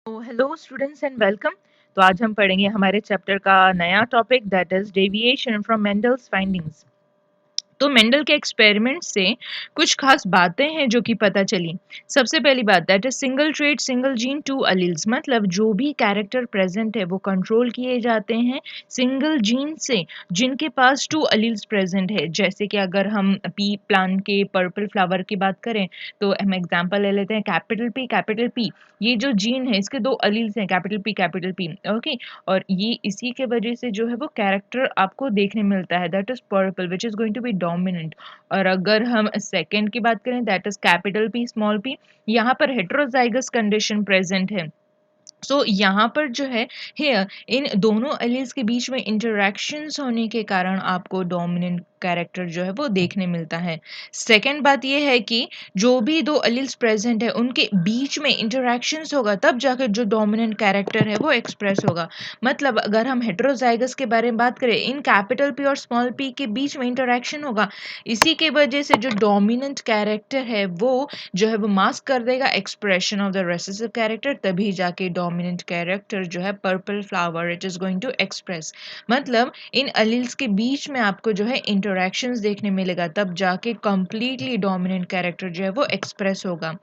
Hello students and welcome. तो आज हम पढ़ेंगे हमारे चैप्टर का नया topic that is deviation from Mendel's findings. तो मेंडल के एक्सपेरिमेंट से कुछ खास बातें हैं जो कि पता चली। सबसे पहली बात that is single trait single gene to alleles, मतलब जो भी कैरेक्टर प्रेजेंट है वो कंट्रोल किए जाते हैं सिंगल जीन से जिनके पास टू अलील्स प्रेजेंट है। जैसे कि अगर हम पी प्लांट के पर्पल फ्लावर की बात करें तो हम एग्जांपल ले लेते हैं कैपिटल पी। ये जो जीन है इसके दो अलील्स हैं कैपिटल पी ओके। और ये इसी के वजह से जो है वो कैरेक्टर आपको देखने मिलता है that is purple which is going to be dominant. और अगर हम सेकंड की बात करें that is capital P small P, यहाँ पर हेटेरोजाइगस कंडीशन प्रेजेंट है। यहाँ पर जो है हेयर इन दोनों एलील्स के बीच में इंटरैक्शंस होने के कारण आपको डोमिनेंट कैरेक्टर जो है वो देखने मिलता है। सेकंड बात ये है कि जो भी दो एलील्स प्रेजेंट है उनके बीच में इंटरैक्शंस होगा तब जाकर जो डोमिनेंट कैरेक्टर है वो एक्सप्रेस होगा। मतलब अगर हम हेटेरोजाइगस के बारे में बात करें, इन कैपिटल पी और स्मॉल पी के बीच में इंटरैक्शन होगा, इसी के वजह से जो डोमिनेंट कैरेक्टर है वो जो है वो मास्क कर देगा expression of the recessive character, तभी जाके डोमिनेंट कैरेक्टर जो है purple flower it is going to express. मतलब इन अलील्स के बीच में आपको जो है इंटरैक्शंस देखने मिलेगा तब जाके कंप्लीटली डोमिनेंट कैरेक्टर जो है वो एक्सप्रेस होगा।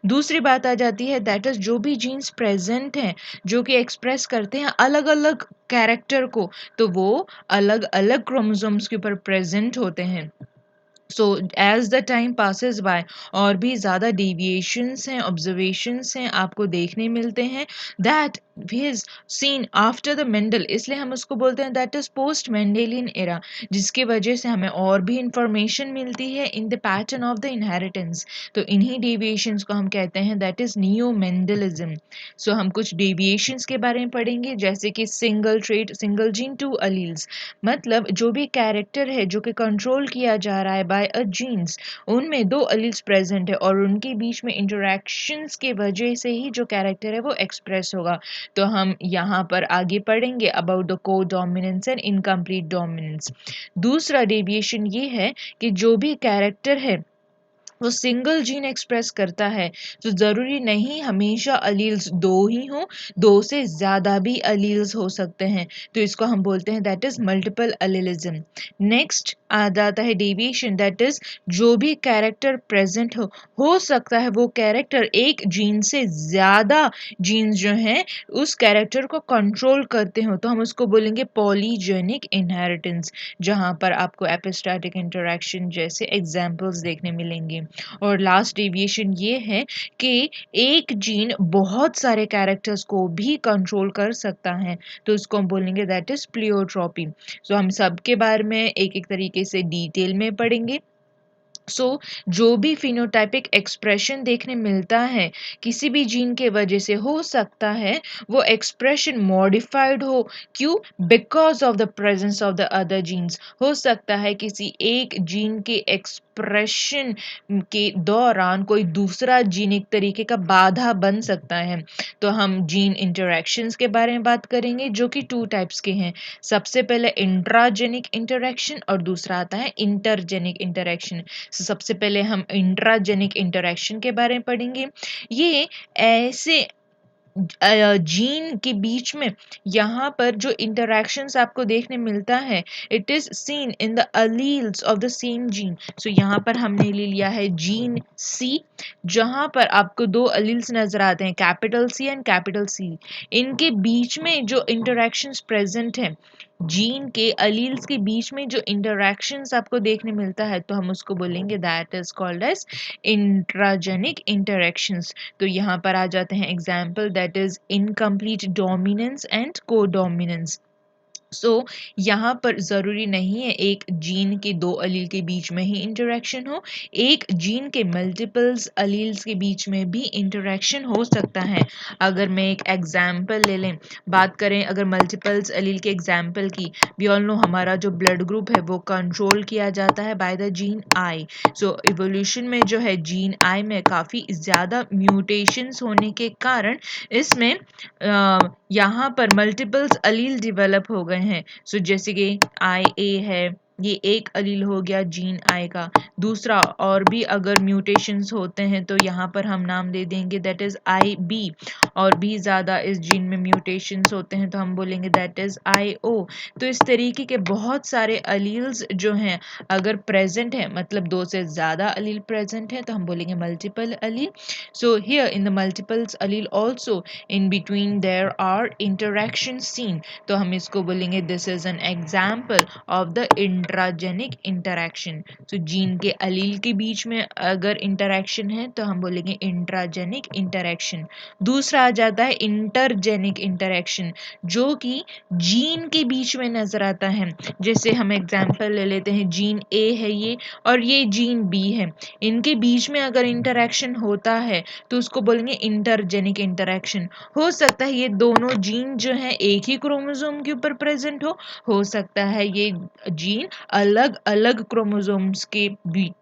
दूसरी बात आ जाती है दैट इज जो भी जीन्स प्रेजेंट हैं जो कि एक्सप्रेस करते हैं अलग अलग कैरेक्टर को, तो वो अलग अलग क्रोमोसोम्स के ऊपर प्रेजेंट होते हैं। So as the time passes by और भी ज़्यादा डेविएशंस हैं, ऑब्जर्वेशंस हैं आपको देखने मिलते हैं that is seen after the Mendel, इसलिए हम उसको बोलते हैं that is post Mendelian era, जिसकी वजह से हमें और भी इंफॉर्मेशन मिलती है in the pattern of the inheritance. तो इन्हीं डेविएशंस को हम कहते हैं दैट इज नियो मेंडलिज्म। सो हम कुछ डेविएशंस के बारे में पढ़ेंगे जैसे कि single trait single gene to alleles, मतलब जो भी कैरेक्टर है जो कि कंट्रोल किया जा रहा है बाय अ जीन्स, उनमें दो अलील्स प्रेजेंट है और उनके बीच में इंटरैक्शंस के वजह से ही जो कैरेक्टर है वो एक्सप्रेस होगा। तो हम यहाँ पर आगे पढ़ेंगे अबाउट द को डोमिनेंस एंड इनकम्प्लीट डोमिनेंस। दूसरा डेविएशन ये है कि जो भी कैरेक्टर है वो सिंगल जीन एक्सप्रेस करता है, तो ज़रूरी नहीं हमेशा अलील्स दो ही हों, दो से ज़्यादा भी अलील्स हो सकते हैं, तो इसको हम बोलते हैं that is multiple allelism. Next आ जाता है डेविएशन दैट इज़ जो भी कैरेक्टर प्रेजेंट हो सकता है वो कैरेक्टर एक जीन से ज़्यादा जीन्स जो हैं उस कैरेक्टर को कंट्रोल करते हो, तो हम उसको बोलेंगे पॉलीजेनिक इनहेरिटेंस, जहाँ पर आपको एपिस्टैटिक इंटरैक्शन जैसे एग्जाम्पल्स देखने मिलेंगे। और लास्ट डेविएशन ये है कि एक जीन बहुत सारे कैरेक्टर्स को भी कंट्रोल कर सकता है, तो इसको हम बोलेंगे दैट इज प्लियोट्रॉपी। सो हम सबके बारे में एक एक तरीके से डिटेल में पढ़ेंगे। जो भी फिनोटाइपिक एक्सप्रेशन देखने मिलता है किसी भी जीन के वजह से हो सकता है वो एक्सप्रेशन मॉडिफाइड हो। क्यों? Because of the presence of the other genes. हो सकता है किसी एक जीन के एक्सप्रेशन के दौरान कोई दूसरा जीन एक तरीके का बाधा बन सकता है। तो हम जीन इंटरैक्शंस के बारे में बात करेंगे जो कि टू टाइप्स के हैं। सबसे पहले इंट्राजेनिक इंटरैक्शन और दूसरा आता है इंटरजेनिक इंटरैक्शन। सबसे पहले हम इंट्राजेनिक इंटरैक्शन के बारे में पढ़ेंगे। ये ऐसे जीन के बीच में यहाँ पर जो इंटरैक्शंस आपको देखने मिलता है it is seen in the alleles of the same gene. So यहाँ पर हमने ले लिया है जीन सी, जहाँ पर आपको दो अलील्स नजर आते हैं capital C and capital C. इनके बीच में जो इंटरैक्शंस प्रेजेंट हैं, जीन के अलील्स के बीच में जो इंटरैक्शंस आपको देखने मिलता है, तो हम उसको बोलेंगे that is called as intragenic interactions. तो यहाँ पर आ जाते हैं example that is incomplete dominance and codominance. यहाँ पर ज़रूरी नहीं है एक जीन के दो अलील के बीच में ही इंटरैक्शन हो, एक जीन के मल्टीपल्स अलील्स के बीच में भी इंटरैक्शन हो सकता है। अगर मैं एक एग्जाम्पल ले लें, बात करें अगर मल्टीपल्स अलील के एग्जाम्पल की, वी ऑल नो हमारा जो ब्लड ग्रुप है वो कंट्रोल किया जाता है by the gene I. So evolution में जो है जीन आई में काफ़ी ज़्यादा म्यूटेशंस होने के कारण इसमें यहाँ पर मल्टीपल्स अलील डेवलप हो गए हैं। जैसे कि आई ए है, ये एक अलील हो गया जीन आई का। दूसरा, और भी अगर म्यूटेशंस होते हैं तो यहाँ पर हम नाम दे देंगे दैट इज आई बी, और भी ज़्यादा इस जीन में म्यूटेशंस होते हैं तो हम बोलेंगे दैट इज आई ओ। तो इस तरीके के बहुत सारे अलील्स जो हैं अगर प्रेजेंट है, मतलब दो से ज़्यादा अलील प्रेजेंट है, तो हम बोलेंगे multiple allele. So here in the multiples allele also in between there are interaction seen, तो हम इसको बोलेंगे this is an example of the intragenic interaction. तो जीन के अलील के बीच में अगर इंटरेक्शन है तो हम बोलेंगे इंट्राजेनिक इंटरेक्शन। दूसरा आ जाता है इंटरजेनिक इंटरेक्शन, जो कि जीन के बीच में नजर आता है। जैसे हम एग्जाम्पल ले लेते हैं, जीन ए है ये और ये जीन बी है, इनके बीच में अगर इंटरेक्शन होता है तो उसको बोलेंगे इंटरजेनिक इंटरेक्शन। हो सकता है ये दोनों जीन जो है एक ही क्रोमोसोम के ऊपर प्रेजेंट हो सकता है ये जीन अलग अलग क्रोमोसोम्स के बीच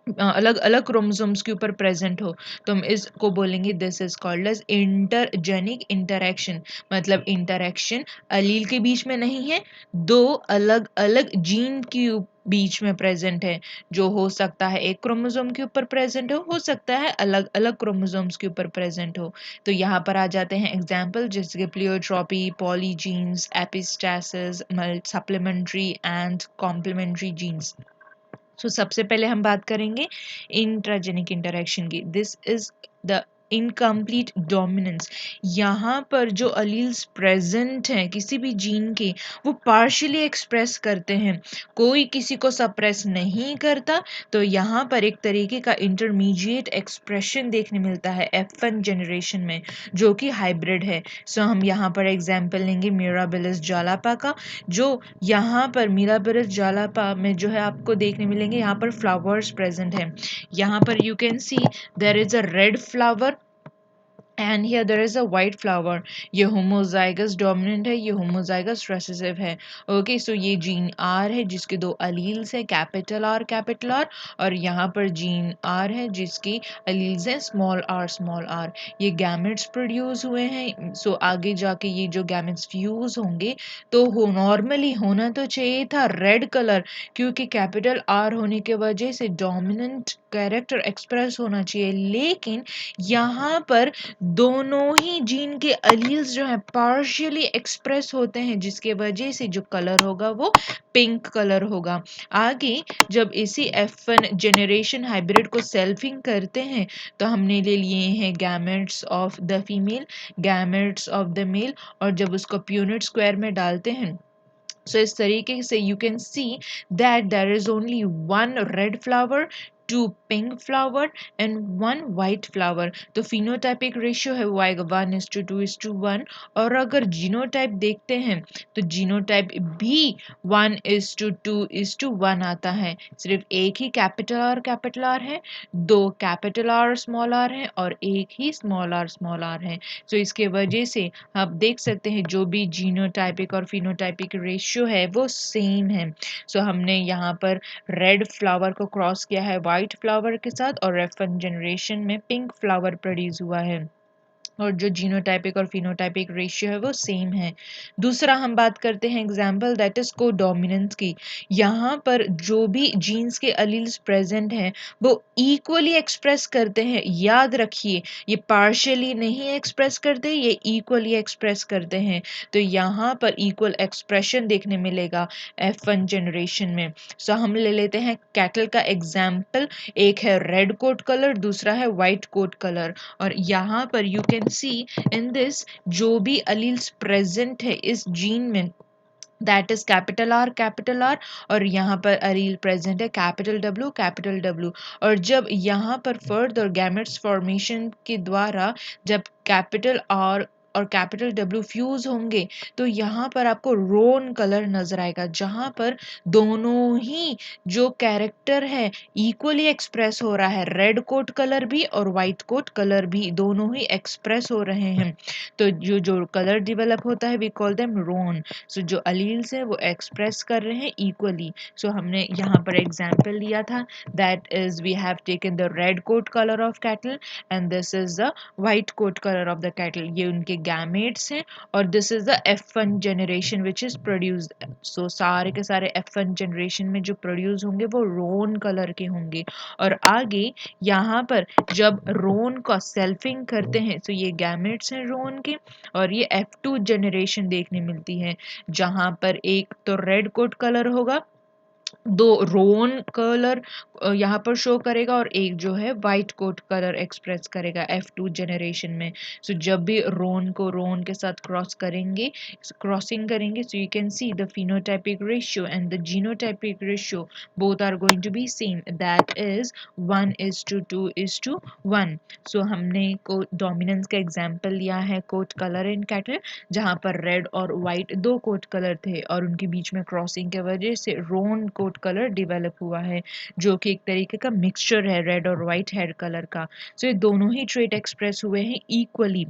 अलग अलग क्रोमोसोम्स के ऊपर प्रेजेंट हो, तो हम इसको बोलेंगे this is called as intergenic interaction. मतलब इंटरेक्शन अलील के बीच में नहीं है, दो अलग अलग जीन के बीच में प्रेजेंट है, जो हो सकता है एक क्रोमोसोम के ऊपर प्रेजेंट हो सकता है अलग अलग क्रोमोसोम्स के ऊपर प्रेजेंट हो। तो यहाँ पर आ जाते हैं एग्जाम्पल, जैसे कि pleiotropy, polygenes, epistasis, supplementary and complementary genes. So सबसे पहले हम बात करेंगे इंट्राजेनिक इंटरेक्शन की। This is the incomplete dominance. यहाँ पर जो अलील्स प्रेजेंट हैं किसी भी जीन के, वो पार्शियली एक्सप्रेस करते हैं, कोई किसी को सप्रेस नहीं करता। तो यहाँ पर एक तरीके का इंटरमीडिएट एक्सप्रेशन देखने मिलता है F1 जनरेशन में, जो कि हाइब्रिड है। सो हम यहाँ पर एग्जाम्पल लेंगे मिराबिलिस जालापा का, जो यहाँ पर मिराबिलिस जालापा में जो है आपको देखने मिलेंगे यहाँ पर फ्लावर्स प्रेजेंट है। यहाँ पर you can see there is a red flower and here there is a white flower. ये होमोजाइगस डोमिनेंट है, ये होमोजाइगस रिसेसिव है। ओके, सो ये जीन आर है जिसके दो अलील्स है कैपिटल आर कैपिटल आर, और यहाँ पर जीन आर है जिसकी अलील्स है स्मॉल आर स्मॉल आर। ये गैमेट्स प्रोड्यूस हुए हैं। सो आगे जाके ये जो गैमेट्स फ्यूज होंगे तो हो नॉर्मली होना तो चाहिए था रेड कलर, क्योंकि कैपिटल आर होने के वजह से डोमिनेंट कैरेक्टर एक्सप्रेस होना चाहिए, लेकिन यहाँ पर दोनों ही जीन के अलील्स जो है पार्शियली एक्सप्रेस होते हैं, जिसके वजह से जो कलर होगा वो पिंक कलर होगा। आगे जब इसी F1 जनरेशन हाइब्रिड को सेल्फिंग करते हैं तो हमने ले लिए हैं gametes of the female, gametes of the male, और जब उसको प्यूनेट स्क्वायर में डालते हैं, so इस तरीके से you can see that there is only one red flower, two pink flower and one white flower। तो phenotypic ratio है वो आएगा 1:2:1। और अगर जीनोटाइप देखते हैं तो जीनोटाइप भी 1:2:1 आता है। सिर्फ एक ही कैपिटल आर है, दो कैपिटल आर स्मॉल आर है और एक ही स्मॉल आर है। तो इसके वजह से आप देख सकते हैं जो भी जीनोटाइपिक और फिनोटाइपिक रेशियो है वो सेम है। सो हमने यहाँ पर रेड फ्लावर को क्रॉस किया है वाइट फ्लावर के साथ, और F1 जनरेशन में पिंक फ्लावर प्रोड्यूस हुआ है, और जो जीनोटाइपिक और फिनोटाइपिक रेशियो है वो सेम है। दूसरा हम बात करते हैं एग्जाम्पल दैट इज कोडोमिनेंस की। यहाँ पर जो भी जीन्स के अलील्स प्रेजेंट हैं वो इक्वली एक्सप्रेस करते हैं। याद रखिए, ये पार्शियली नहीं एक्सप्रेस करते, ये इक्वली एक्सप्रेस करते हैं। तो यहाँ पर इक्वल एक्सप्रेशन देखने मिलेगा F1 जनरेशन में। सो हम ले लेते हैं कैटल का एग्जाम्पल, एक है रेड कोट कलर, दूसरा है वाइट कोट कलर। और यहाँ पर you can C in this जो भी अलील्स प्रेजेंट है इस जीन में दैट इज कैपिटल आर, और यहाँ पर अलील प्रेजेंट है कैपिटल डब्ल्यू। और जब यहाँ पर फर्दर गैमेट्स फॉर्मेशन के द्वारा जब कैपिटल आर और कैपिटल डब्ल्यू फ्यूज होंगे तो यहाँ पर आपको रोन कलर नजर आएगा, जहाँ पर दोनों ही जो कैरेक्टर है इक्वली एक्सप्रेस हो रहा है। रेड कोट कलर भी और वाइट कोट कलर भी दोनों ही एक्सप्रेस हो रहे हैं। तो जो जो कलर डेवलप होता है वी कॉल देम रोन। सो जो अलील्स है वो एक्सप्रेस कर रहे हैं इक्वली। सो हमने यहाँ पर एग्जाम्पल लिया था that is we have taken the red coat colour of cattle and this is the white coat colour of the cattle. ये उनके गैमेट्स हैं और this is the F1 generation which is produced. So सारे के सारे F1 generation में जो produce होंगे वो रोन कलर के होंगे। और आगे यहाँ पर जब रोन का सेल्फिंग करते हैं तो ये गैमेट्स हैं रोन के, और ये F2 जनरेशन देखने मिलती है जहाँ पर एक तो रेड कोट कलर होगा, दो रोन कलर यहाँ पर शो करेगा और एक जो है वाइट कोट कलर एक्सप्रेस करेगा F2 जनरेशन में। सो जब भी रोन को रोन के साथ क्रॉसिंग करेंगे so you can see the phenotypic ratio and the genotypic ratio both are going to be same, that is 1:2:1। So हमने को डोमिनेंस का एग्जाम्पल लिया है कोट कलर इन कैटल, जहाँ पर रेड और वाइट दो कोट कलर थे और उनके बीच में क्रॉसिंग के वजह से रोन कोट कलर डेवलप हुआ है जो कि एक तरीके का मिक्सचर है रेड और वाइट हेयर कलर का। सो ये दोनों ही ट्रेट एक्सप्रेस हुए हैं इक्वली,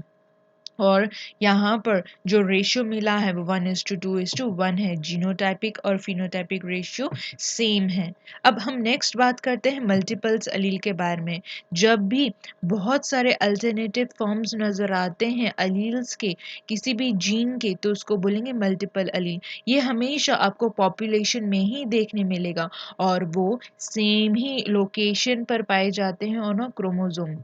और यहाँ पर जो रेशियो मिला है वो 1:2:1 है। जीनोटाइपिक और फिनोटाइपिक रेशियो सेम है। अब हम नेक्स्ट बात करते हैं मल्टीपल्स अलील के बारे में। जब भी बहुत सारे अल्टरनेटिव फॉर्म्स नजर आते हैं अलील्स के किसी भी जीन के तो उसको बोलेंगे मल्टीपल अलील। ये हमेशा आपको पॉपुलेशन में ही देखने मिलेगा और वो सेम ही लोकेशन पर पाए जाते हैं ऑन अ क्रोमोसोम।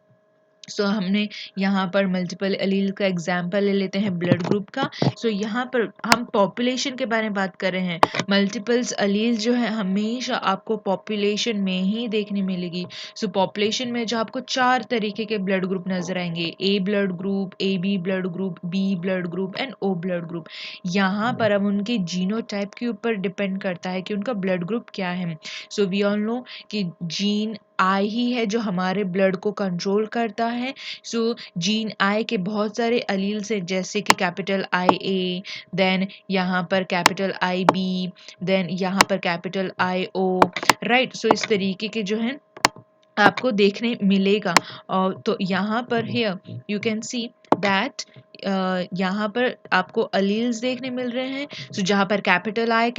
सो हमने यहाँ पर मल्टीपल अलील का एग्जाम्पल ले लेते हैं ब्लड ग्रुप का। सो यहाँ पर हम पॉपुलेशन के बारे में बात कर रहे हैं। मल्टीपल्स अलील जो है हमेशा आपको पॉपुलेशन में ही देखने मिलेगी। सो पॉपुलेशन में जो आपको 4 तरीके के ब्लड ग्रुप नजर आएंगे, A blood group, A B blood group, B blood group and O blood group. यहाँ पर अब उनके जीनोटाइप के ऊपर डिपेंड करता है कि उनका ब्लड ग्रुप क्या है। सो वी ऑल नो कि जीन आई ही है जो हमारे ब्लड को कंट्रोल करता है। सो जीन आई के बहुत सारे अलील्स हैं जैसे कि कैपिटल आई ए, देन यहाँ पर कैपिटल आई बी, देन यहाँ पर कैपिटल आई ओ, राइट। सो इस तरीके के जो है आपको देखने मिलेगा। और तो यहाँ पर here you can see that यहाँ पर आपको अलील्स देखने मिल रहे हैं। सो जहाँ पर कैपिटल आई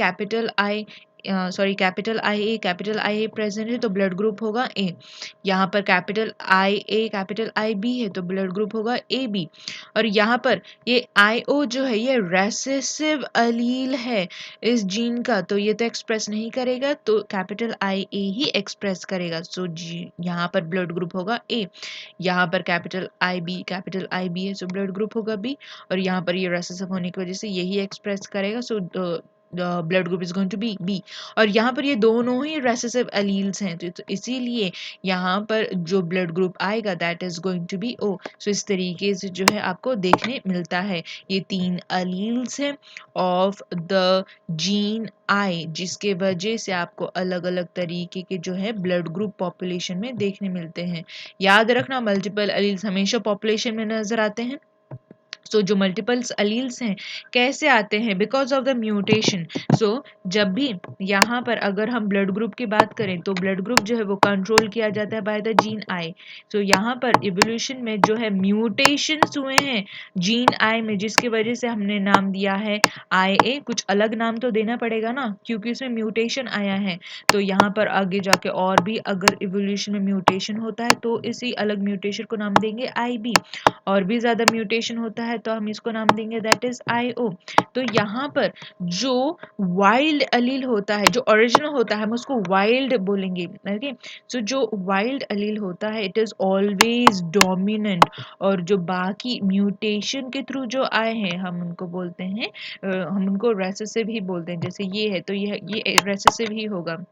ए प्रेजेंट है तो ब्लड ग्रुप होगा ए। यहाँ पर कैपिटल आई बी है तो ब्लड ग्रुप होगा ए बी। और यहाँ पर ये आई ओ जो है ये रेसेसिव अलील है इस जीन का, तो ये तो एक्सप्रेस नहीं करेगा तो capital I A he express करेगा। सो जी यहाँ पर ब्लड ग्रुप होगा ए। यहाँ पर कैपिटल आई बी है सो ब्लड ग्रुप होगा बी। और यहाँ पर ये रेसेसिव होने की वजह से यही एक्सप्रेस करेगा so blood group is going to be B. और यहाँ पर ये दोनों ही रेसेसिव अलील्स हैं तो इसीलिए यहाँ पर जो ब्लड ग्रुप आएगा that is going to be O. So इस तरीके से जो है आपको देखने मिलता है ये 3 अलील्स हैं ऑफ द जीन आई, जिसके वजह से आपको अलग अलग तरीके के जो है ब्लड ग्रुप पॉपुलेशन में देखने मिलते हैं। याद रखना मल्टीपल अलील्स हमेशा पॉपुलेशन में नजर आते हैं। सो जो मल्टीपल्स अलील्स हैं कैसे आते हैं, बिकॉज ऑफ द म्यूटेशन। सो जब भी यहाँ पर अगर हम ब्लड ग्रुप की बात करें तो ब्लड ग्रुप जो है वो कंट्रोल किया जाता है बाय द जीन आई। सो यहाँ पर इवोल्यूशन में जो है म्यूटेशंस हुए हैं जीन आई में जिसकी वजह से हमने नाम दिया है आई ए। कुछ अलग नाम तो देना पड़ेगा ना क्योंकि उसमें म्यूटेशन आया है। तो यहाँ पर आगे जाके और भी अगर इवोल्यूशन में म्यूटेशन होता है तो इसी अलग म्यूटेशन को नाम देंगे आई बी। और भी ज्यादा म्यूटेशन होता है तो हम इसको नाम देंगे दैट इज IO। तो यहाँ पर जो वाइल्ड अलील होता है जो ओरिजिनल होता है हम उसको वाइल्ड बोलेंगे। ओके सो जो वाइल्ड अलील होता है इट इज ऑलवेज डोमिनेंट, और जो बाकी म्यूटेशन के थ्रू जो आए हैं हम उनको बोलते हैं हम उनको रेसेसिव ही बोलते हैं। जैसे ये है तो ये रेसेसिव ही होगा।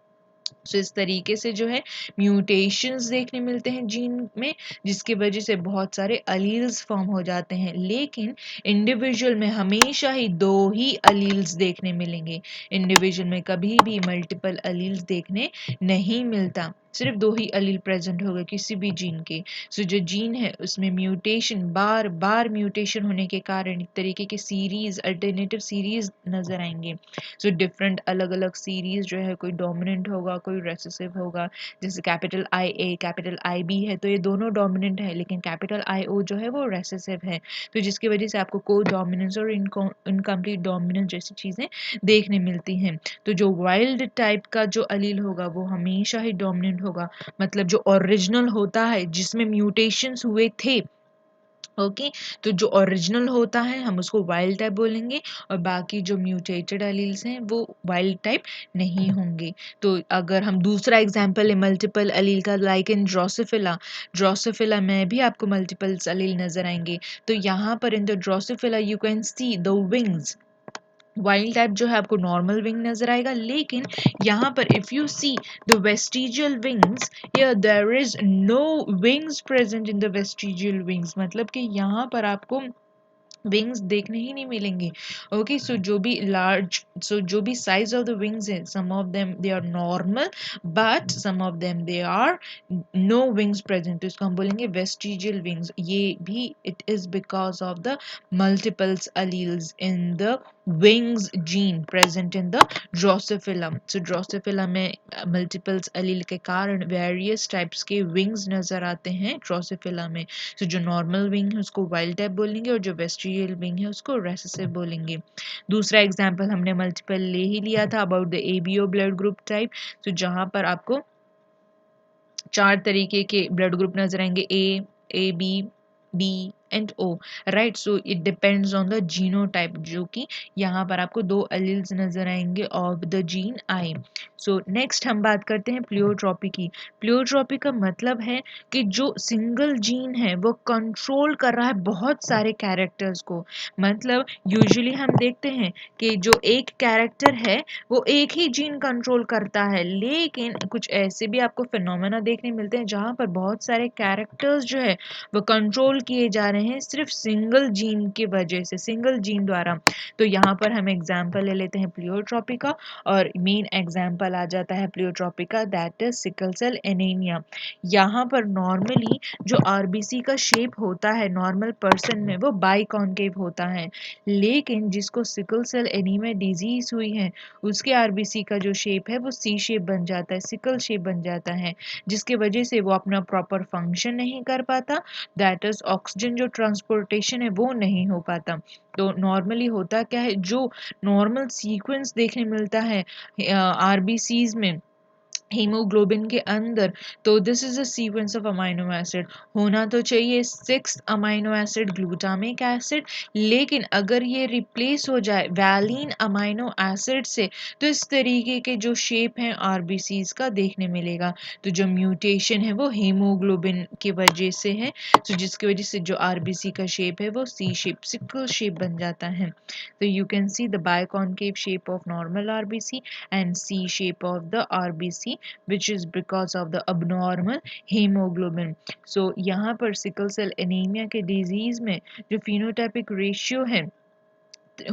सो इस तरीके से जो है म्यूटेशंस देखने मिलते हैं जीन में जिसकी वजह से बहुत सारे अलील्स फॉर्म हो जाते हैं। लेकिन इंडिविजुअल में हमेशा ही 2 ही अलील्स देखने मिलेंगे। इंडिविजुअल में कभी भी मल्टीपल अलील्स देखने नहीं मिलता, सिर्फ 2 ही अलील प्रेजेंट होगा किसी भी जीन के। सो जो जीन है उसमें म्यूटेशन बार बार म्यूटेशन होने के कारण एक तरीके की सीरीज अल्टरनेटिव सीरीज नजर आएंगे। सो डिफरेंट अलग अलग सीरीज जो है कोई डोमिनेंट होगा कोई रेसेसिव होगा। जैसे capital I A capital I B है तो ये दोनों डोमिनेंट है लेकिन कैपिटल आई ओ जो है वो रेसेसिव है, तो जिसकी वजह से आपको को डोमिनेंस और इनकम्प्लीट डोमिनेंस जैसी चीजें देखने मिलती हैं। तो जो वाइल्ड टाइप का जो अलील होगा वो हमेशा ही डोमिनेंट होगा, मतलब जो ओरिजिनल होता है जिसमें म्यूटेशंस हुए थे ओके। तो जो ओरिजिनल होता है हम उसको वाइल्ड टाइप बोलेंगे, और बाकी जो म्यूटेटेड अलील्स हैं वो वाइल्ड टाइप नहीं होंगे। तो अगर हम दूसरा एग्जांपल है मल्टीपल अलील का, लाइक इन ड्रोसोफिला, ड्रोसोफिला में भी आपको मल्टीपल्स अलील नजर आएंगे। तो यहाँ पर इन the Drosophila you can see the wings, wild type जो है आपको नॉर्मल विंग नजर आएगा, लेकिन यहाँ पर if you see the vestigial wings, here there is no wings present in the vestigial wings, मतलब कि यहाँ पर आपको विंग्स देखने ही नहीं मिलेंगे। ओके, सो जो भी लार्ज, सो जो भी साइज ऑफ द विंग्स है, some of them they are normal but some of them they are no wings present, तो इसको हम बोलेंगे वेस्टिजियल विंग्स। ये भी it is because of the multiples alleles in the wings gene present in the drosophila. So drosophila में multiples allele के कारण various types के विंग्स नजर आते हैं ड्रोसोफिला में। तो जो नॉर्मल विंग है उसको वाइल्ड टाइप बोलेंगे, और जो वेस्टिजियल विंग है उसको रेसेसिव बोलेंगे। दूसरा एग्जांपल हमने मल्टीपल ले ही लिया था about the ABO blood group type, तो जहां पर आपको 4 तरीके के ब्लड ग्रुप नजर आएंगे, A B B and O, right. So it depends on the genotype, जो कि यहाँ पर आपको 2 एलील्स नजर आएंगे of the gene I. So next हम बात करते हैं प्लियोट्रॉपी की। प्लियोट्रॉपी का मतलब है कि जो सिंगल जीन है वो कंट्रोल कर रहा है बहुत सारे कैरेक्टर्स को। मतलब यूजुअली हम देखते हैं कि जो एक कैरेक्टर है वो एक ही जीन कंट्रोल करता है, लेकिन कुछ ऐसे भी आपको फिनोमेना देखने मिलते हैं जहां पर बहुत सारे कैरेक्टर्स जो है वो कंट्रोल किए जा रहे हैं सिर्फ सिंगल जीन की वजह से, सिंगल जीन द्वारा। तो यहाँ पर हम एग्जाम्पल ले लेते हैं प्लियोट्रॉपी का, और मेन एग्जाम्पल आ जाता है प्लियोट्रॉपी का, that is sickle cell anaemia. यहाँ पर नॉर्मली जो आरबीसी का शेप होता है नॉर्मल पर्सन में वो बाइकॉन्केव होता है, लेकिन जिसको सिकल सेल एनीमिया डिजीज हुई है उसके आरबीसी का जो शेप है वो सी शेप बन जाता है, सिकल शेप बन जाता है, जिसकी वजह से वो अपना प्रॉपर फंक्शन नहीं कर पाता, दैट इज ऑक्सीजन जो ट्रांसपोर्टेशन है वो नहीं हो पाता। तो नॉर्मली होता क्या है, जो नॉर्मल सीक्वेंस देखने मिलता है आरबीसीज में हीमोग्लोबिन के अंदर, तो this is a sequence of amino acid, होना तो चाहिए 6 अमाइनो एसिड ग्लूटामिक एसिड, लेकिन अगर ये रिप्लेस हो जाए वैलीन अमाइनो एसिड से तो इस तरीके के जो शेप है आरबीसीज का देखने मिलेगा। तो जो म्यूटेशन है वो हीमोग्लोबिन की वजह से है, तो जिसकी वजह से जो आरबीसी का शेप है वो सी शेप, सिकल शेप बन जाता है। तो you can see the biconcave shape of normal RBC and C shape of the RBC, which is because of the abnormal hemoglobin. So यहाँ पर सिकल सेल एनीमिया के डिजीज में जो फिनोटाइपिक रेशियो है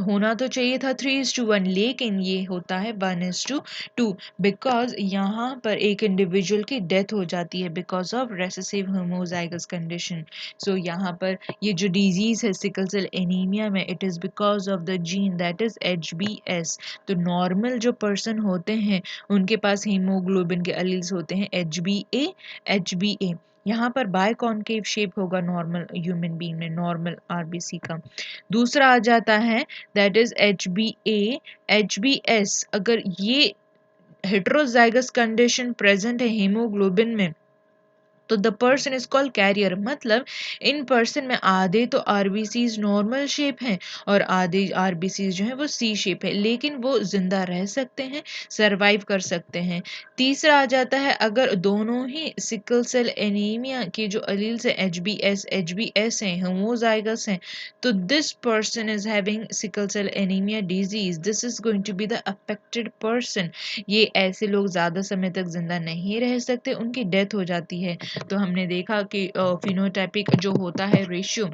होना तो चाहिए था 3:1, लेकिन ये होता है 1:2, बिकॉज यहाँ पर एक इंडिविजुअल की डेथ हो जाती है because of recessive homozygous condition. So यहाँ पर ये जो डिजीज है सिकल सेल एनीमिया में, it is because of the gene that is HbS। तो नॉर्मल जो पर्सन होते हैं उनके पास हीमोग्लोबिन के अलील्स होते हैं HbA। यहाँ पर बायकॉन्केव शेप होगा नॉर्मल ह्यूमन बीइंग में, नॉर्मल आरबीसी का। दूसरा आ जाता है दैट इज HbS। अगर ये हेट्रोजाइगस कंडीशन प्रेजेंट है हीमोग्लोबिन में तो the person is called carrier, मतलब इन पर्सन में आधे तो आरबीसीज नॉर्मल शेप हैं और आधे आरबीसीज जो है वो सी शेप है, लेकिन वो जिंदा रह सकते हैं, सरवाइव कर सकते हैं। तीसरा आ जाता है अगर दोनों ही सिकल सेल एनीमिया के जो अलील्स है एच बी एस हैं, होमोजाइगस हैं, तो this person is having sickle cell anaemia disease, this is going to be the affected person. ये ऐसे लोग ज्यादा समय तक जिंदा नहीं रह सकते, उनकी डेथ हो जाती है। तो हमने देखा कि फिनोटाइपिक जो होता है रेशियो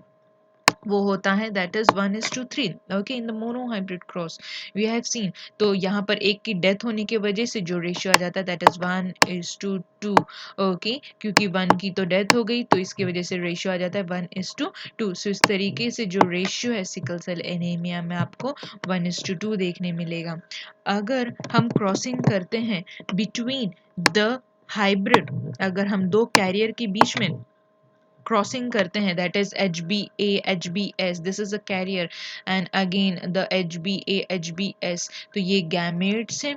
वो होता है that is 1:3, okay, in the monohybrid cross we have seen. तो यहाँ पर एक की डेथ होने की वजह से जो रेशियो आ जाता है दैट इज 1:2, ओके, क्योंकि 1 की तो डेथ हो गई तो इसकी वजह से रेशियो आ जाता है 1:2। सो इस तरीके से जो रेशियो है सिकल सेल एनीमिया में आपको 1:2 देखने मिलेगा। अगर हम क्रॉसिंग करते हैं बिटवीन द हाइब्रिड, अगर हम दो कैरियर के बीच में क्रॉसिंग करते हैं that is HbA HbS, this is a carrier and again the HbA HbS, तो ये गैमेट्स हैं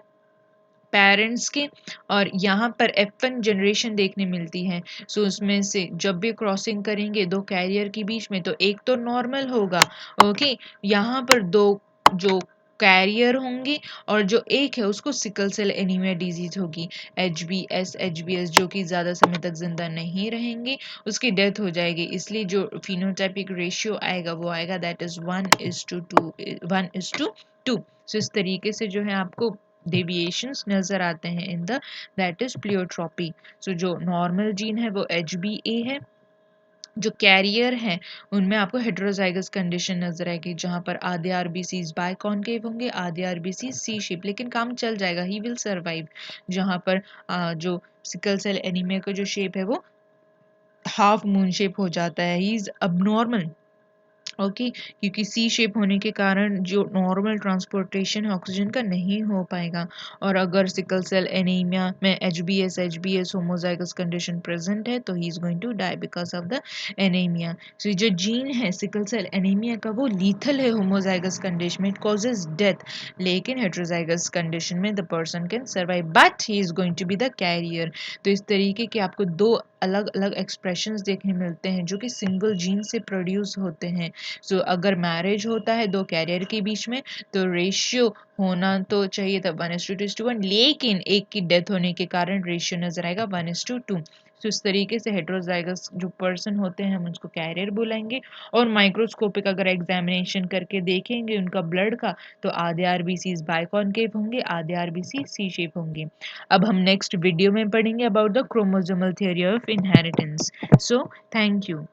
पेरेंट्स के, और यहाँ पर F1 जनरेशन देखने मिलती है। सो उसमें से जब भी क्रॉसिंग करेंगे दो कैरियर के बीच में, तो एक तो नॉर्मल होगा। ओके, यहाँ पर दो जो कैरियर होंगे और जो एक है उसको सिकल सेल एनीमिया डिजीज होगी, एच बी एस जो कि ज़्यादा समय तक जिंदा नहीं रहेंगे, उसकी डेथ हो जाएगी। इसलिए जो फिनोटाइपिक रेशियो आएगा वो आएगा दैट इज 1:2, 1:2। सो इस तरीके से जो है आपको डेविएशंस नजर आते हैं in the that is pleiotropy. So जो नॉर्मल जीन है वो HbA है, जो कैरियर हैं उनमें आपको हेटेरोजाइगस कंडीशन नजर आएगी, जहां पर आधे आरबीसीज बायकॉन्केव होंगे, आधे आरबीसी सी शेप, लेकिन काम चल जाएगा, ही विल सर्वाइव। जहां पर जो सिकल सेल एनीमिया का जो शेप है वो हाफ मून शेप हो जाता है, ही इज अबनॉर्मल। ओके, क्योंकि सी शेप होने के कारण जो नॉर्मल ट्रांसपोर्टेशन है ऑक्सीजन का नहीं हो पाएगा। और अगर सिकल सेल एनीमिया में H B S homozygous condition present है तो he is going to die because of the anaemia. So जो जीन है सिकल सेल एनीमिया का वो लीथल है होमोजाइगस कंडीशन में, इट कॉजेज डेथ, लेकिन हेटेरोजाइगस कंडीशन में the person can survive but he is going to be the carrier. तो इस तरीके के आपको दो अलग अलग एक्सप्रेशंस देखने मिलते हैं जो कि सिंगल जीन से प्रोड्यूस होते हैं। सो अगर मैरिज होता है दो कैरियर के बीच में तो रेशियो होना तो चाहिए था 1:1, लेकिन एक की डेथ होने के कारण रेशियो नजर आएगा 1:2। तो इस तरीके से हेटेरोजाइगस जो पर्सन होते हैं हम उसको कैरियर बुलाएंगे। और माइक्रोस्कोपिक अगर एग्जामिनेशन करके देखेंगे उनका ब्लड का, तो आधे आरबीसी बायकॉन्केव होंगे, आधे आरबीसी सी शेप होंगे। अब हम नेक्स्ट वीडियो में पढ़ेंगे about the chromosomal theory of inheritance. So thank you.